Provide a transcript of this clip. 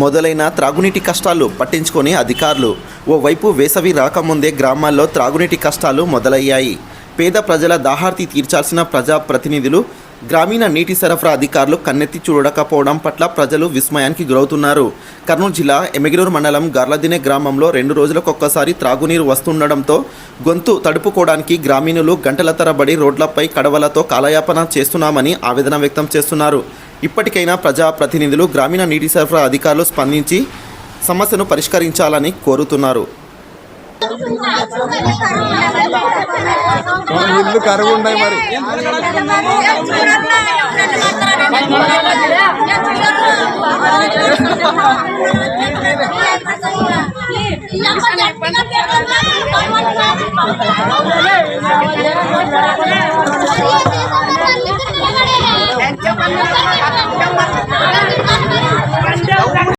మొదలైన త్రాగునీటి కష్టాలు పట్టించుకొని అధికారులు ఓవైపు వేసవి రాకముందే గ్రామాల్లో త్రాగునీటి కష్టాలు మొదలయ్యాయి. పేద ప్రజల దాహార్తి తీర్చాల్సిన ప్రజాప్రతినిధులు, గ్రామీణ నీటి సరఫరా అధికారులు కన్నెత్తి చూడకపోవడం పట్ల ప్రజలు విస్మయానికి గురవుతున్నారు. కర్నూలు జిల్లా ఎమ్మిగనూరు మండలం గార్లదిన్నె గ్రామంలో 2 రోజులకొక్కసారి త్రాగునీరు వస్తుండడంతో గొంతు తడుపుకోవడానికి గ్రామీణులు గంటల తరబడి రోడ్లపై కడవలతో కాలయాపన చేస్తున్నామని ఆవేదన వ్యక్తం చేస్తున్నారు. ఇప్పటికైనా ప్రజాప్రతినిధులు, గ్రామీణ నీటి సరఫరా అధికారులు స్పందించి సమస్యను పరిష్కరించాలని కోరుతున్నారు. ఇల్లు కరువు ఉన్నాయి మరి చెప్పండి.